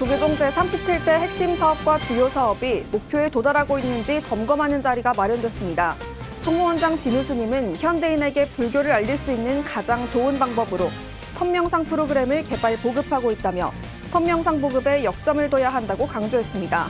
조계종 제37대 핵심 사업과 주요 사업이 목표에 도달하고 있는지 점검하는 자리가 마련됐습니다. 총무원장 진우 스님은 현대인에게 불교를 알릴 수 있는 가장 좋은 방법으로 선명상 프로그램을 개발 보급하고 있다며 선명상 보급에 역점을 둬야 한다고 강조했습니다.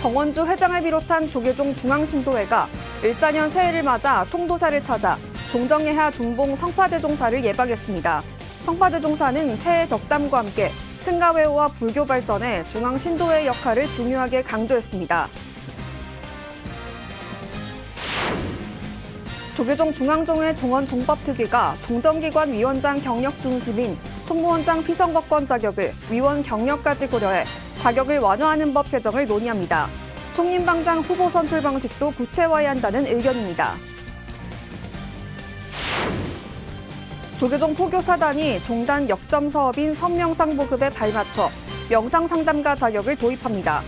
정원주 회장을 비롯한 조계종 중앙신도회가 을사년 새해를 맞아 통도사를 찾아 종정예하 중봉 성파대종사를 예방했습니다. 성파대종사는 새해 덕담과 함께 승가회호와 불교 발전에 중앙신도회의 역할을 중요하게 강조했습니다. 조계종 중앙종회 종원종법특위가 종정기관 위원장 경력 중심인 총무원장 피선거권 자격을 위원 경력까지 고려해 자격을 완화하는 법 개정을 논의합니다. 총림방장 후보 선출 방식도 구체화해야 한다는 의견입니다. 조계종 포교사단이 종단 역점 사업인 선명상 보급에 발맞춰 명상상담가 자격을 도입합니다.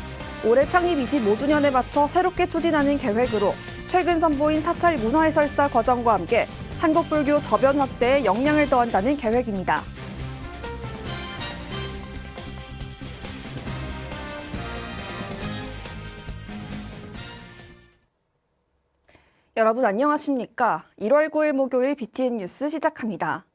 올해 창립 25주년에 맞춰 새롭게 추진하는 계획으로 최근 선보인 사찰 문화해설사 과정과 함께 한국불교 저변 확대에 역량을 더한다는 계획입니다. 여러분 안녕하십니까? 1월 9일 목요일 BTN 뉴스 시작합니다.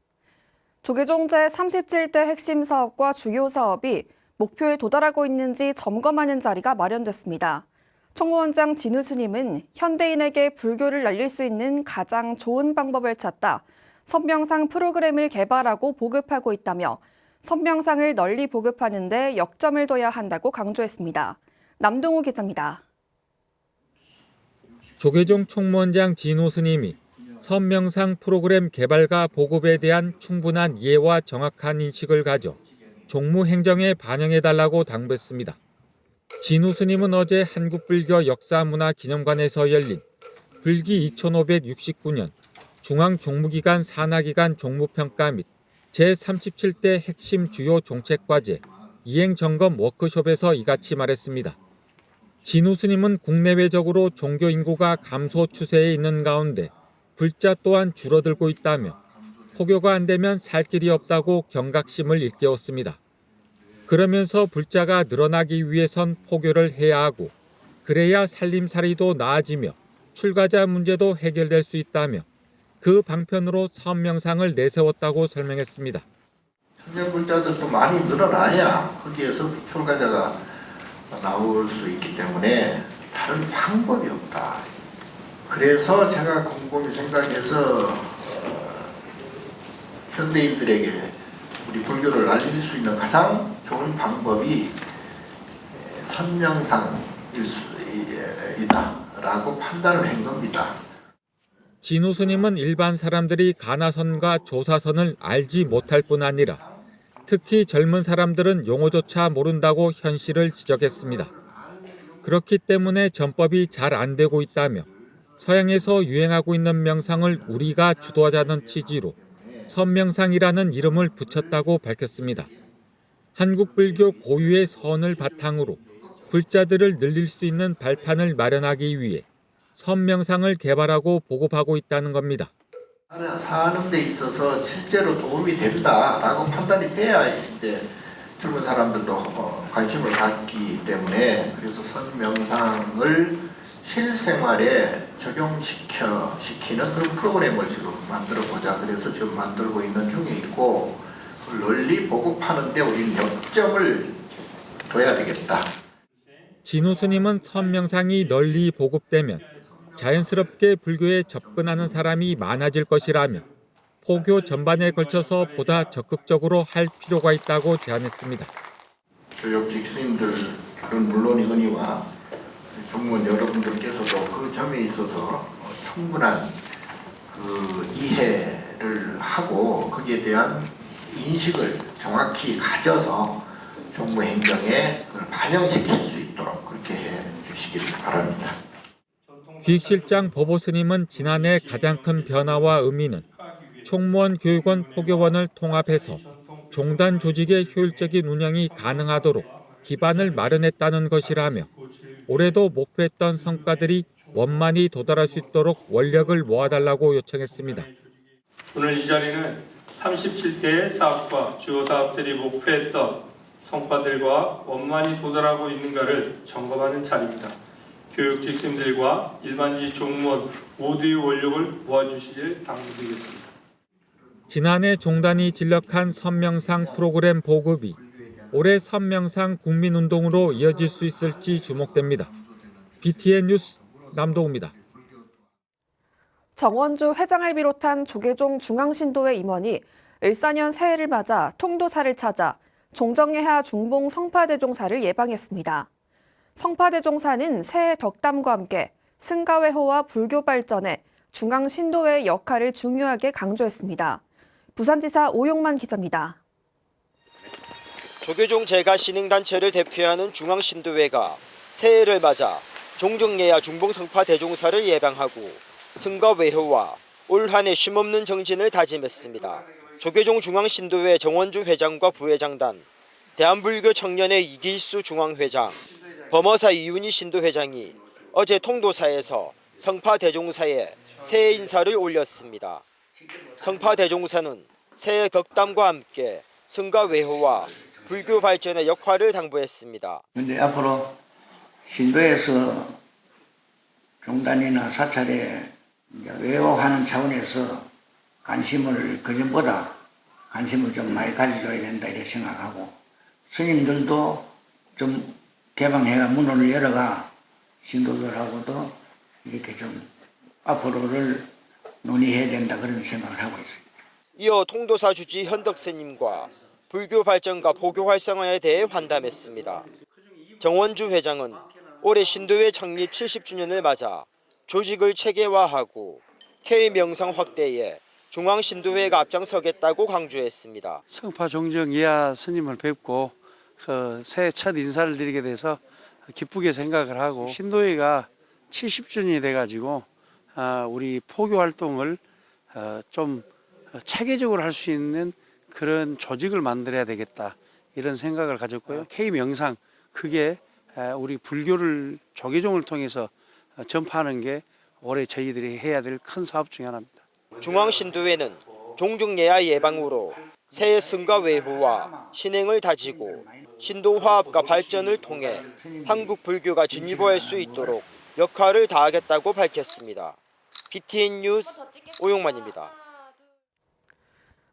조계종 제37대 핵심 사업과 주요 사업이 목표에 도달하고 있는지 점검하는 자리가 마련됐습니다. 총무원장 진우 스님은 현대인에게 불교를 알릴 수 있는 가장 좋은 방법을 찾다 선명상 프로그램을 개발하고 보급하고 있다며 선명상을 널리 보급하는 데 역점을 둬야 한다고 강조했습니다. 남동우 기자입니다. 조계종 총무원장 진우 스님이 선명상 프로그램 개발과 보급에 대한 충분한 이해와 정확한 인식을 가져 종무 행정에 반영해달라고 당부했습니다. 진우 스님은 어제 한국불교 역사문화기념관에서 열린 불기 2569년 중앙종무기관 산하기관 종무평가 및 제37대 핵심 주요 종책과제 이행점검 워크숍에서 이같이 말했습니다. 진우 스님은 국내외적으로 종교 인구가 감소 추세에 있는 가운데 불자 또한 줄어들고 있다며 포교가 안 되면 살 길이 없다고 경각심을 일깨웠습니다. 그러면서 불자가 늘어나기 위해선 포교를 해야 하고 그래야 살림살이도 나아지며 출가자 문제도 해결될 수 있다며 그 방편으로 선명상을 내세웠다고 설명했습니다. 청년불자들도 많이 늘어나야 거기에서 출가자가 나올 수 있기 때문에 다른 방법이 없다. 그래서 제가 곰곰이 생각해서 현대인들에게 우리 불교를 알릴 수 있는 가장 좋은 방법이 선명상이다라고 판단을 한 겁니다. 진우 스님은 일반 사람들이 가나선과 조사선을 알지 못할 뿐 아니라 특히 젊은 사람들은 용어조차 모른다고 현실을 지적했습니다. 그렇기 때문에 전법이 잘 안 되고 있다며 서양에서 유행하고 있는 명상을 우리가 주도하자는 취지로 선명상이라는 이름을 붙였다고 밝혔습니다. 한국불교 고유의 선을 바탕으로 불자들을 늘릴 수 있는 발판을 마련하기 위해 선명상을 개발하고 보급하고 있다는 겁니다. 사는 데 있어서 실제로 도움이 된다라고 판단이 돼야 이제 젊은 사람들도 관심을 갖기 때문에 그래서 선명상을 실생활에 적용시키는 그런 프로그램을 지금 만들어 보자. 그래서 지금 만들고 있는 중에 있고 널리 보급하는 데 우리는 역점을 둬야 되겠다. 진우 스님은 선명상이 널리 보급되면 자연스럽게 불교에 접근하는 사람이 많아질 것이라며 포교 전반에 걸쳐서 보다 적극적으로 할 필요가 있다고 제안했습니다. 교육직 스님들은 물론이거니와 종무원 여러분들께서도 그 점에 있어서 충분한 그 이해를 하고 거기에 대한 인식을 정확히 가져서 종무 행정에 그걸 반영시킬 수 있도록 그렇게 해 주시길 바랍니다. 기익실장 보보 스님은 지난해 가장 큰 변화와 의미는 총무원 교육원 포교원을 통합해서 종단 조직의 효율적인 운영이 가능하도록 기반을 마련했다는 것이라며 올해도 목표했던 성과들이 원만히 도달할 수 있도록 원력을 모아달라고 요청했습니다. 오늘 이 자리는 37대의 사업과 주요 사업들이 목표했던 성과들과 원만히 도달하고 있는가를 점검하는 자리입니다. 교육직 스님들과 일반직 종무원 모두의 원력을 모아주시길 당부드리겠습니다. 지난해 종단이 진력한 선명상 프로그램 보급이 올해 선명상 국민운동으로 이어질 수 있을지 주목됩니다. BTN 뉴스 남동우입니다. 정원주 회장을 비롯한 조계종 중앙신도회 임원이 을사년 새해를 맞아 통도사를 찾아 종정예하 중봉 성파대종사를 예방했습니다. 성파대종사는 새해 덕담과 함께 승가회호와 불교 발전에 중앙신도회의 역할을 중요하게 강조했습니다. 부산지사 오용만 기자입니다. 조계종 제가신흥단체를 대표하는 중앙신도회가 새해를 맞아 종정예하 중봉성파 대종사를 예방하고 승가외호와 올 한 해 쉼없는 정진을 다짐했습니다. 조계종 중앙신도회 정원주 회장과 부회장단, 대한불교 청년회 이기수 중앙회장, 범어사 이윤희 신도회장이 어제 통도사에서 성파대종사에 새해 인사를 올렸습니다. 성파대종사는 새해 덕담과 함께 승가외호와 불교 발전의 역할을 당부했습니다. 그런데 앞으로 신도에서 종단이나 사찰에 외호하는 차원에서 관심을 그전보다 관심을 좀 많이 가져줘야 된다 이렇게 생각하고 스님들도 좀 개방해가 문을 열어가 신도들하고도 이렇게 좀 앞으로를 논의해야 된다 그런 생각을 하고 있습니다. 이어 통도사 주지 현덕 스님과 불교 발전과 포교 활성화에 대해 환담했습니다. 정원주 회장은 올해 신도회 창립 70주년을 맞아 조직을 체계화하고 K명상 확대에 중앙신도회가 앞장서겠다고 강조했습니다. 성파 종정 예하 스님을 뵙고 새해 첫 인사를 드리게 돼서 기쁘게 생각을 하고 신도회가 70주년이 돼가지고 우리 포교 활동을 좀 체계적으로 할 수 있는 그런 조직을 만들어야 되겠다 이런 생각을 가졌고요. K명상 그게 우리 불교를 조계종을 통해서 전파하는 게 올해 저희들이 해야 될 큰 사업 중에 하나입니다. 중앙신도회는 종정예하 예방으로 새해 승가외호와 신행을 다지고 신도 화합과 발전을 통해 한국 불교가 진입할 수 있도록 역할을 다하겠다고 밝혔습니다. BTN 뉴스 오용만입니다.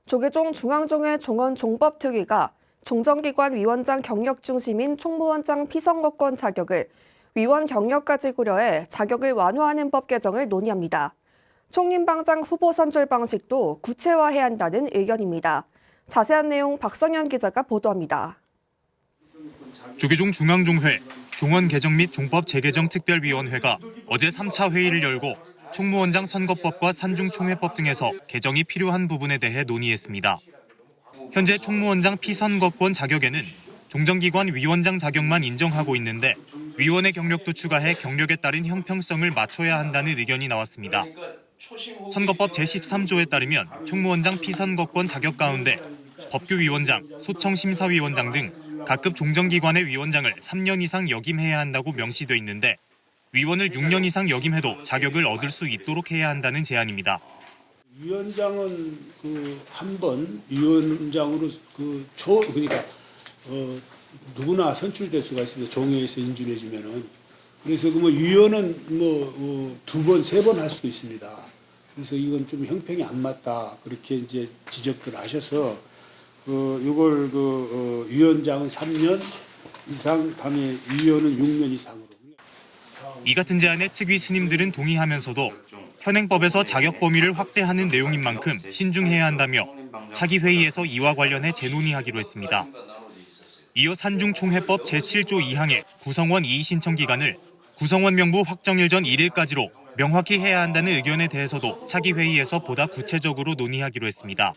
조계종 중앙종회 종원 종법특위가 종정기관 위원장 경력 중심인 총무원장 피선거권 자격을 위원 경력까지 고려해 자격을 완화하는 법 개정을 논의합니다. 총림방장 후보 선출 방식도 구체화해야 한다는 의견입니다. 자세한 내용 박성현 기자가 보도합니다. 조계종 중앙종회 종원 개정 및 종법 재개정 특별위원회가 어제 3차 회의를 열고 총무원장 선거법과 산중총회법 등에서 개정이 필요한 부분에 대해 논의했습니다. 현재 총무원장 피선거권 자격에는 종정기관 위원장 자격만 인정하고 있는데 위원의 경력도 추가해 경력에 따른 형평성을 맞춰야 한다는 의견이 나왔습니다. 선거법 제13조에 따르면 총무원장 피선거권 자격 가운데 법규위원장, 소청심사위원장 등 각급 종정기관의 위원장을 3년 이상 역임해야 한다고 명시돼 있는데 위원을 6년 이상 역임해도 자격을 얻을 수 있도록 해야 한다는 제안입니다. 위원장은 한 번 위원장으로 그러니까 누구나 선출될 수가 있습니다. 종회에서 인준해주면은. 그래서 위원은 두 번, 세 번 할 수도 있습니다. 그래서 이건 좀 형평이 안 맞다. 그렇게 이제 지적들 하셔서 이걸 위원장은 3년 이상, 다음에 위원은 6년 이상으로. 이 같은 제안에 특위 스님들은 동의하면서도 현행법에서 자격 범위를 확대하는 내용인 만큼 신중해야 한다며 차기 회의에서 이와 관련해 재논의하기로 했습니다. 이어 산중총회법 제7조 2항의 구성원 이의 신청 기간을 구성원 명부 확정일 전 1일까지로 명확히 해야 한다는 의견에 대해서도 차기 회의에서 보다 구체적으로 논의하기로 했습니다.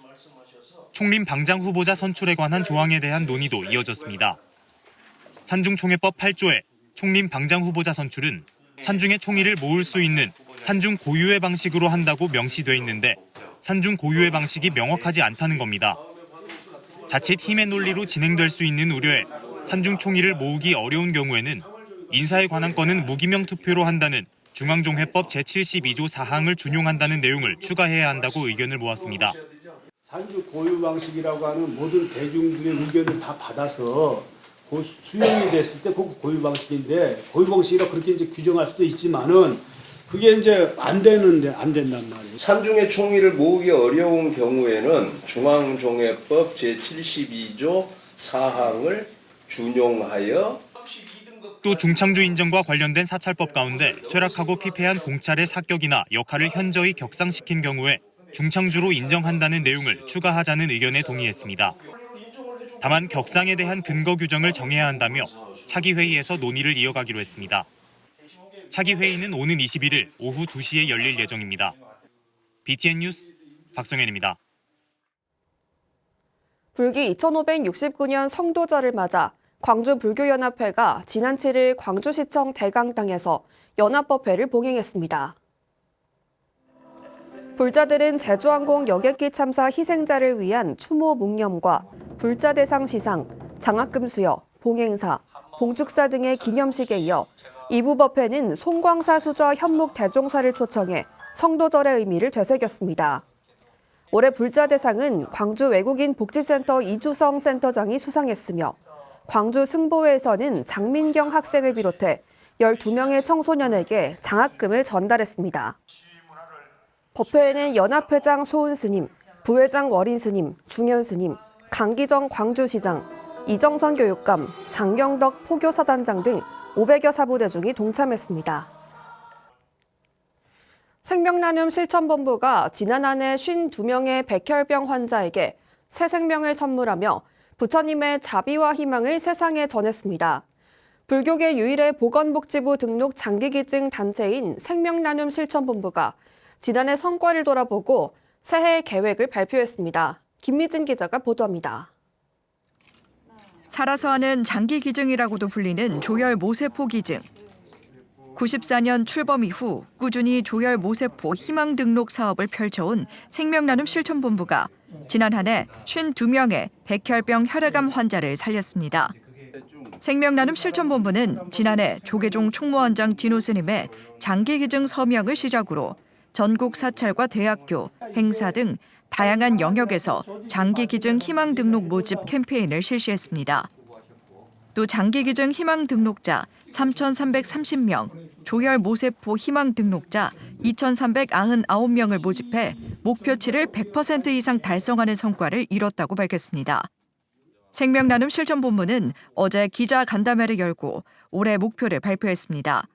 총림 방장 후보자 선출에 관한 조항에 대한 논의도 이어졌습니다. 산중총회법 8조에 총림 방장 후보자 선출은 산중의 총의를 모을 수 있는 산중 고유의 방식으로 한다고 명시돼 있는데 산중 고유의 방식이 명확하지 않다는 겁니다. 자칫 힘의 논리로 진행될 수 있는 우려에 산중 총의를 모으기 어려운 경우에는 인사에 관한 건은 무기명 투표로 한다는 중앙종회법 제72조 4항을 준용한다는 내용을 추가해야 한다고 의견을 모았습니다. 산주 고유 방식이라고 하는 모든 대중들의 의견을 다 받아서 수용이 됐을 때 그 고유 방식인데 고유 방식이라 그렇게 이제 규정할 수도 있지만은 그게 이제 안 된단 말이에요. 산중의 총의를 모으기 어려운 경우에는 중앙종회법 제72조 4항을 준용하여 또 중창주 인정과 관련된 사찰법 가운데 쇠락하고 피폐한 공찰의 사격이나 역할을 현저히 격상시킨 경우에 중창주로 인정한다는 내용을 추가하자는 의견에 동의했습니다. 다만 격상에 대한 근거 규정을 정해야 한다며 차기 회의에서 논의를 이어가기로 했습니다. 차기 회의는 오는 21일 오후 2시에 열릴 예정입니다. BTN 뉴스 박성현입니다. 불기 2569년 성도절을 맞아 광주불교연합회가 지난 7일 광주시청 대강당에서 연합법회를 봉행했습니다. 불자들은 제주항공 여객기 참사 희생자를 위한 추모 묵념과 불자 대상 시상, 장학금 수여, 봉행사, 봉축사 등의 기념식에 이어 2부 법회는 송광사 수저 현묵 대종사를 초청해 성도절의 의미를 되새겼습니다. 올해 불자 대상은 광주 외국인 복지센터 이주성 센터장이 수상했으며 광주 승보회에서는 장민경 학생을 비롯해 12명의 청소년에게 장학금을 전달했습니다. 법회에는 연합회장 소은 스님, 부회장 월인 스님, 중현 스님, 강기정 광주시장, 이정선 교육감, 장경덕 포교사단장 등 500여 사부대중이 동참했습니다. 생명나눔 실천본부가 지난 한 해 52명의 백혈병 환자에게 새 생명을 선물하며 부처님의 자비와 희망을 세상에 전했습니다. 불교계 유일의 보건복지부 등록 장기기증 단체인 생명나눔 실천본부가 지난해 성과를 돌아보고 새해 계획을 발표했습니다. 김미진 기자가 보도합니다. 살아서 하는 장기기증이라고도 불리는 조혈 모세포 기증. 94년 출범 이후 꾸준히 조혈 모세포 희망 등록 사업을 펼쳐온 생명나눔 실천본부가 지난 한 해 52명의 백혈병 혈액암 환자를 살렸습니다. 생명나눔 실천본부는 지난해 조계종 총무원장 진호 스님의 장기기증 서명을 시작으로 전국 사찰과 대학교, 행사 등 다양한 영역에서 장기기증 희망 등록 모집 캠페인을 실시했습니다. 또 장기기증 희망 등록자 3,330명, 조혈 모세포 희망 등록자 2,399명을 모집해 목표치를 100% 이상 달성하는 성과를 이뤘다고 밝혔습니다. 생명나눔 실천본부는 어제 기자 간담회를 열고 올해 목표를 발표했습니다.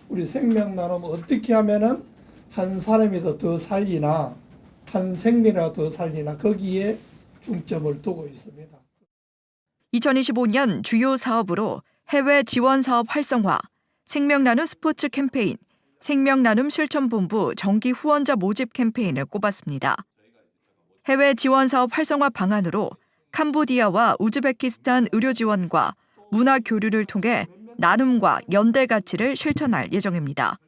우리 생명나눔 어떻게 하면은 한 사람이 더 살리나 한 생명이라도 더 살리나 거기에 중점을 두고 있습니다. 2025년 주요 사업으로 해외 지원 사업 활성화, 생명나눔 스포츠 캠페인, 생명나눔 실천본부 정기 후원자 모집 캠페인을 꼽았습니다. 해외 지원 사업 활성화 방안으로 캄보디아와 우즈베키스탄 의료 지원과 문화 교류를 통해 나눔과 연대 가치를 실천할 예정입니다.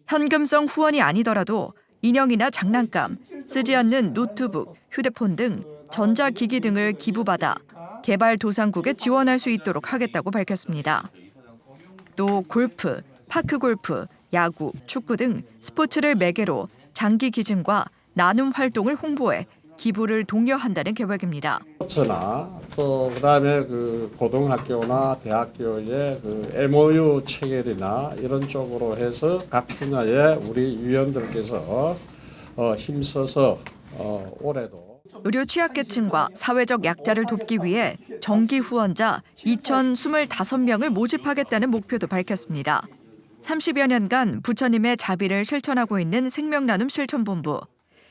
현금성 후원이 아니더라도 인형이나 장난감, 쓰지 않는 노트북, 휴대폰 등 전자기기 등을 기부받아 개발도상국에 지원할 수 있도록 하겠다고 밝혔습니다. 또 골프, 파크골프, 야구, 축구 등 스포츠를 매개로 장기기증과 나눔 활동을 홍보해 기부를 독려한다는 계획입니다. 스포츠나 또 그다음에 그 고등학교나 대학교의 그 MOU 체결이나 이런 쪽으로 해서 각 분야에 우리 위원들께서 힘써서 올해도 의료 취약계층과 사회적 약자를 돕기 위해 정기 후원자 2,025명을 모집하겠다는 목표도 밝혔습니다. 30여 년간 부처님의 자비를 실천하고 있는 생명나눔 실천본부.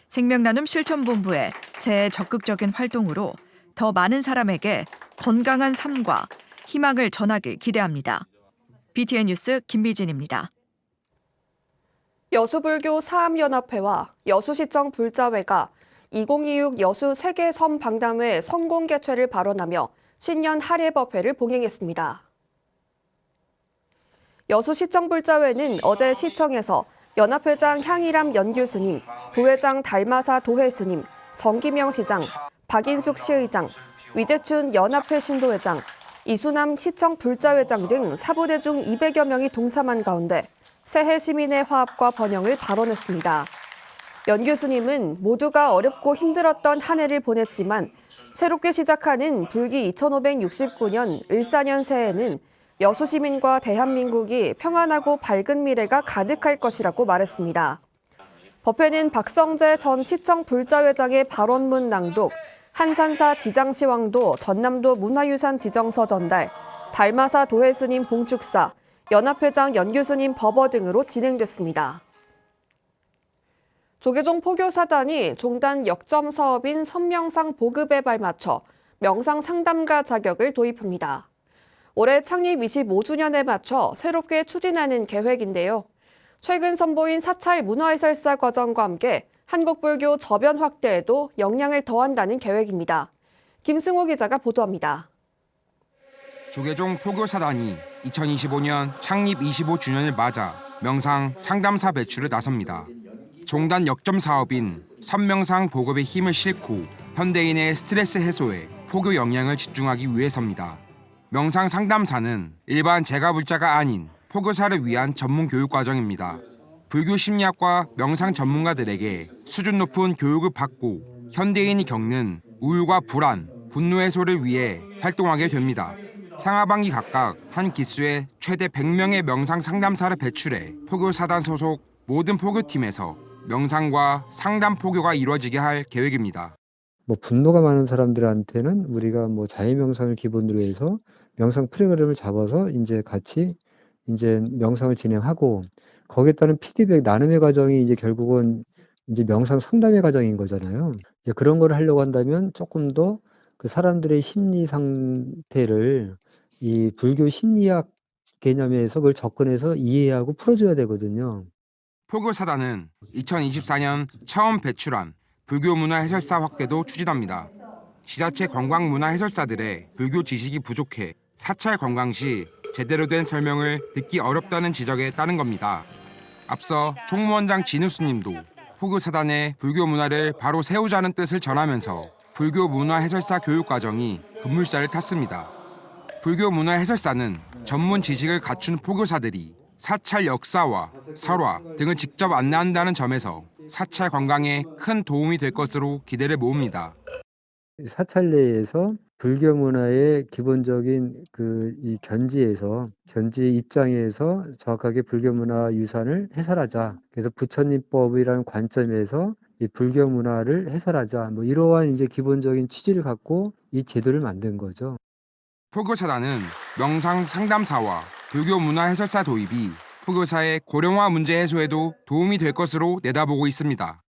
생명나눔 실천본부의 새해 적극적인 활동으로 더 많은 사람에게 건강한 삶과 희망을 전하길 기대합니다. BTN 뉴스 김미진입니다. 여수불교 사암연합회와 여수시청 불자회가 2026 여수 세계섬 방담회 성공 개최를 발언하며 신년 할애법회를 봉행했습니다. 여수시청 불자회는 어제 시청에서 연합회장 향이람 연규스님, 부회장 달마사 도회스님, 정기명 시장, 박인숙 시의장, 위재춘 연합회 신도회장, 이수남 시청 불자회장 등 사부대중 200여 명이 동참한 가운데 새해 시민의 화합과 번영을 발언했습니다. 연 교수님은 모두가 어렵고 힘들었던 한 해를 보냈지만 새롭게 시작하는 불기 2569년 을사년 새해에는 여수 시민과 대한민국이 평안하고 밝은 미래가 가득할 것이라고 말했습니다. 법회는 박성재 전 시청 불자회장의 발언문 낭독, 한산사 지장시황도 전남도 문화유산 지정서 전달, 달마사 도회스님 봉축사, 연합회장 연교수님 법어 등으로 진행됐습니다. 조계종 포교사단이 종단 역점 사업인 선명상 보급에 발맞춰 명상 상담가 자격을 도입합니다. 올해 창립 25주년에 맞춰 새롭게 추진하는 계획인데요. 최근 선보인 사찰 문화해설사 과정과 함께 한국불교 저변 확대에도 역량을 더한다는 계획입니다. 김승호 기자가 보도합니다. 조계종 포교사단이 2025년 창립 25주년을 맞아 명상 상담사 배출에 나섭니다. 종단 역점 사업인 선명상 보급에 힘을 싣고 현대인의 스트레스 해소에 포교 역량을 집중하기 위해서입니다. 명상 상담사는 일반 재가불자가 아닌 포교사를 위한 전문 교육 과정입니다. 불교 심리학과 명상 전문가들에게 수준 높은 교육을 받고 현대인이 겪는 우울과 불안, 분노 해소를 위해 활동하게 됩니다. 상하반기 각각 한 기수에 최대 100명의 명상 상담사를 배출해 포교사단 소속 모든 포교팀에서 명상과 상담 포교가 이루어지게 할 계획입니다. 분노가 많은 사람들한테는 우리가 자해명상을 기본으로 해서 명상 프로그램을 잡아서 이제 같이 명상을 진행하고 거기에 따른 피드백 나눔의 과정이 이제 결국은 이제 명상 상담의 과정인 거잖아요. 이제 그런 걸 하려고 한다면 조금 더 그 사람들의 심리 상태를 이 불교 심리학 개념에서 그걸 접근해서 이해하고 풀어줘야 되거든요. 포교사단은 2024년 처음 배출한 불교문화 해설사 확대도 추진합니다. 지자체 관광문화 해설사들의 불교 지식이 부족해 사찰 관광 시 제대로 된 설명을 듣기 어렵다는 지적에 따른 겁니다. 앞서 총무원장 진우 스님도 포교사단의 불교 문화를 바로 세우자는 뜻을 전하면서 불교 문화 해설사 교육 과정이 급물살을 탔습니다. 불교 문화 해설사는 전문 지식을 갖춘 포교사들이 사찰 역사와 설화 등을 직접 안내한다는 점에서 사찰 관광에 큰 도움이 될 것으로 기대를 모읍니다. 사찰 내에서 불교 문화의 기본적인 이 견지 입장에서 정확하게 불교 문화 유산을 해설하자. 그래서 부처님법이라는 관점에서 이 불교 문화를 해설하자. 이러한 이제 기본적인 취지를 갖고 이 제도를 만든 거죠. 포교사단은 명상 상담사와 불교 문화 해설사 도입이 포교사의 고령화 문제 해소에도 도움이 될 것으로 내다보고 있습니다.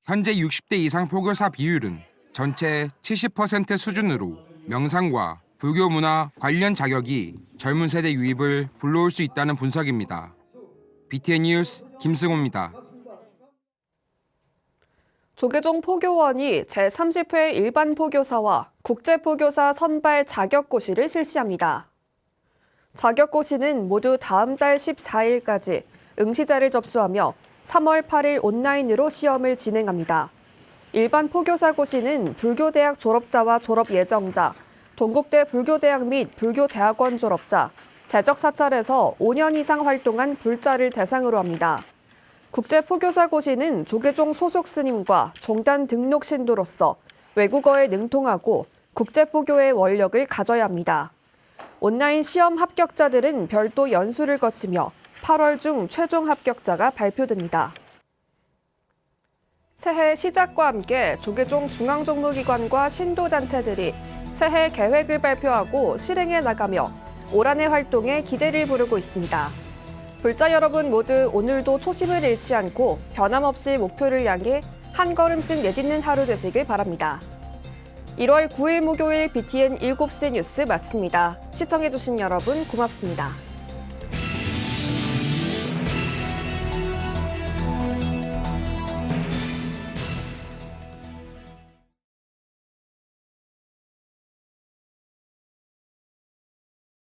현재 60대 이상 포교사 비율은 전체 70% 수준으로 명상과 불교 문화 관련 자격이 젊은 세대 유입을 불러올 수 있다는 분석입니다. BTN 뉴스 김승호입니다. 조계종 포교원이 제30회 일반 포교사와 국제포교사 선발 자격고시를 실시합니다. 자격고시는 모두 다음 달 14일까지 응시자를 접수하며 3월 8일 온라인으로 시험을 진행합니다. 일반 포교사고시는 불교대학 졸업자와 졸업 예정자, 동국대 불교대학 및 불교대학원 졸업자, 재적사찰에서 5년 이상 활동한 불자를 대상으로 합니다. 국제포교사고시는 조계종 소속 스님과 종단 등록 신도로서 외국어에 능통하고 국제포교의 원력을 가져야 합니다. 온라인 시험 합격자들은 별도 연수를 거치며 8월 중 최종 합격자가 발표됩니다. 새해 시작과 함께 조계종 중앙종로기관과 신도단체들이 새해 계획을 발표하고 실행해 나가며 올 한 해 활동에 기대를 부르고 있습니다. 불자 여러분 모두 오늘도 초심을 잃지 않고 변함없이 목표를 향해 한 걸음씩 내딛는 하루 되시길 바랍니다. 1월 9일 목요일 BTN 7시 뉴스 마칩니다. 시청해주신 여러분 고맙습니다.